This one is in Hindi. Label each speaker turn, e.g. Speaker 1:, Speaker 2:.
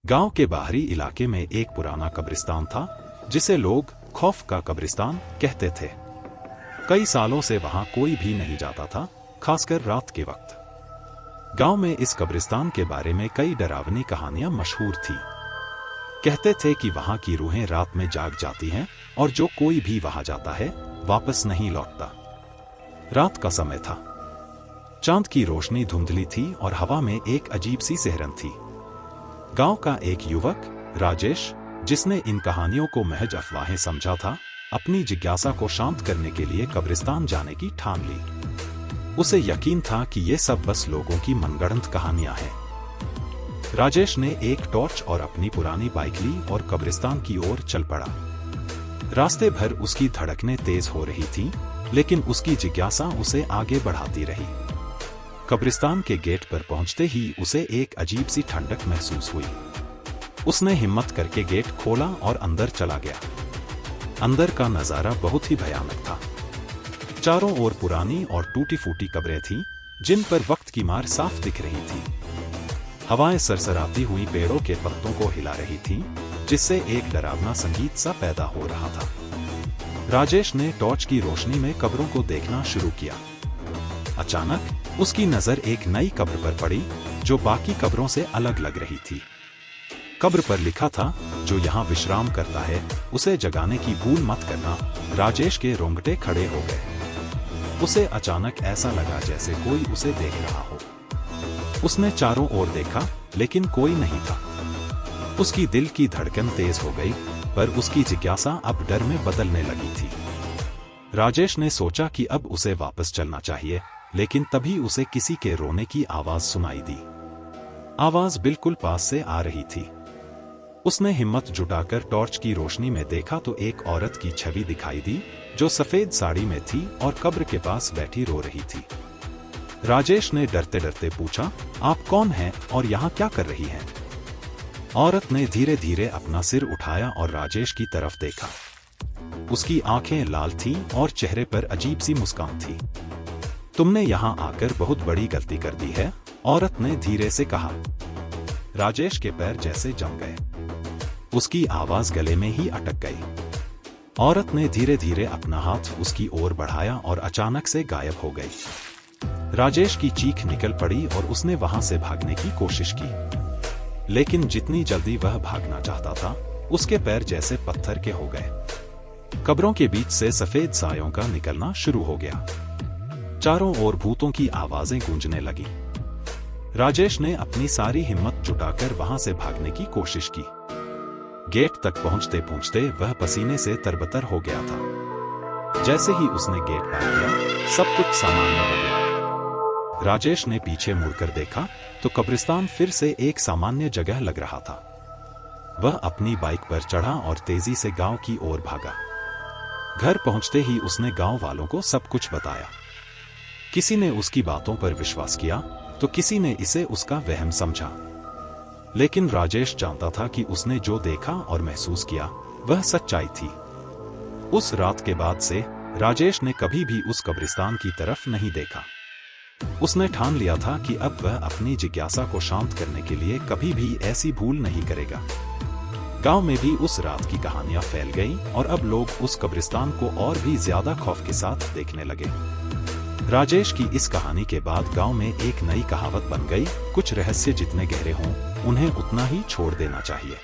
Speaker 1: गांव के बाहरी इलाके में एक पुराना कब्रिस्तान था जिसे लोग खौफ का कब्रिस्तान कहते थे। कई सालों से वहां कोई भी नहीं जाता था, खासकर रात के वक्त। गांव में इस कब्रिस्तान के बारे में कई डरावनी कहानियां मशहूर थी। कहते थे कि वहां की रूहें रात में जाग जाती हैं और जो कोई भी वहां जाता है वापस नहीं लौटता। रात का समय था, चांद की रोशनी धुंधली थी और हवा में एक अजीब सी सिहरन थी। गांव का एक युवक राजेश, जिसने इन कहानियों को महज अफवाहें समझा था, अपनी जिज्ञासा को शांत करने के लिए कब्रिस्तान जाने की ठान ली। उसे यकीन था कि ये सब बस लोगों की मनगढ़ंत कहानियां हैं। राजेश ने एक टॉर्च और अपनी पुरानी बाइक ली और कब्रिस्तान की ओर चल पड़ा। रास्ते भर उसकी धड़कनें तेज हो रही थीं, लेकिन उसकी जिज्ञासा उसे आगे बढ़ाती रही। कब्रिस्तान के गेट पर पहुंचते ही उसे एक अजीब सी ठंडक महसूस हुई। उसने हिम्मत करके गेट खोला और अंदर चला गया। अंदर का नजारा बहुत ही भयानक था। चारों ओर पुरानी और टूटी फूटी कब्रें थीं, जिन पर वक्त की मार साफ दिख रही थी। हवाएं सरसराती हुई पेड़ों के पत्तों को हिला रही थीं, जिससे एक डरावना संगीत सा पैदा हो रहा था। राजेश ने टॉर्च की रोशनी में कब्रों को देखना शुरू किया। अचानक उसकी नजर एक नई कब्र पर पड़ी, जो बाकी कब्रों से अलग लग रही थी। कब्र पर लिखा था, जो यहाँ विश्राम करता है उसे जगाने की भूल मत करना। राजेश के रोंगटे खड़े हो गए। उसे अचानक ऐसा लगा जैसे कोई उसे देख रहा हो। उसने चारों ओर देखा, लेकिन कोई नहीं था। उसकी दिल की धड़कन तेज हो गई, पर उसकी जिज्ञासा अब डर में बदलने लगी थी। राजेश ने सोचा कि अब उसे वापस चलना चाहिए, लेकिन तभी उसे किसी के रोने की आवाज सुनाई दी। आवाज बिल्कुल पास से आ रही थी। उसने हिम्मत जुटाकर टॉर्च की रोशनी में देखा तो एक औरत की छवि दिखाई दी, जो सफेद साड़ी में थी और कब्र के पास बैठी रो रही थी। राजेश ने डरते डरते पूछा, आप कौन हैं और यहाँ क्या कर रही हैं? औरत ने धीरे धीरे अपना सिर उठाया और राजेश की तरफ देखा। उसकी आंखें लाल थीं और चेहरे पर अजीब सी मुस्कान थी। तुमने यहाँ आकर बहुत बड़ी गलती कर दी है, औरत ने धीरे से कहा। राजेश के पैर जैसे जम गए। उसकी आवाज गले में ही अटक गई। औरत ने धीरे धीरे अपना हाथ उसकी ओर बढ़ाया और अचानक से गायब हो गई। राजेश की चीख निकल पड़ी और उसने वहां से भागने की कोशिश की, लेकिन जितनी जल्दी वह भागना चाहता था, उसके पैर जैसे पत्थर के हो गए। कब्रों के बीच से सफेद सायों का निकलना शुरू हो गया। चारों ओर भूतों की आवाजें गूंजने लगीं। राजेश ने अपनी सारी हिम्मत जुटाकर वहां से भागने की कोशिश की। गेट तक पहुंचते पहुंचते वह पसीने से तरबतर हो गया था। जैसे ही उसने गेट पार किया, सब कुछ सामान्य हो गया। राजेश ने पीछे मुड़कर देखा तो कब्रिस्तान फिर से एक सामान्य जगह लग रहा था। वह अपनी बाइक पर चढ़ा और तेजी से गांव की ओर भागा। घर पहुंचते ही उसने गांव वालों को सब कुछ बताया। किसी ने उसकी बातों पर विश्वास किया तो किसी ने इसे उसका वहम समझा, लेकिन राजेश जानता था कि उसने जो देखा और महसूस किया वह सच्चाई थी। उस रात के बाद से राजेश ने कभी भी उस कब्रिस्तान की तरफ नहीं देखा। उसने ठान लिया था कि अब वह अपनी जिज्ञासा को शांत करने के लिए कभी भी ऐसी भूल नहीं करेगा। गांव में भी उस रात की कहानियां फैल गईं और अब लोग उस कब्रिस्तान को और भी ज्यादा खौफ के साथ देखने लगे। राजेश की इस कहानी के बाद गांव में एक नई कहावत बन गई, कुछ रहस्य जितने गहरे हों, उन्हें उतना ही छोड़ देना चाहिए।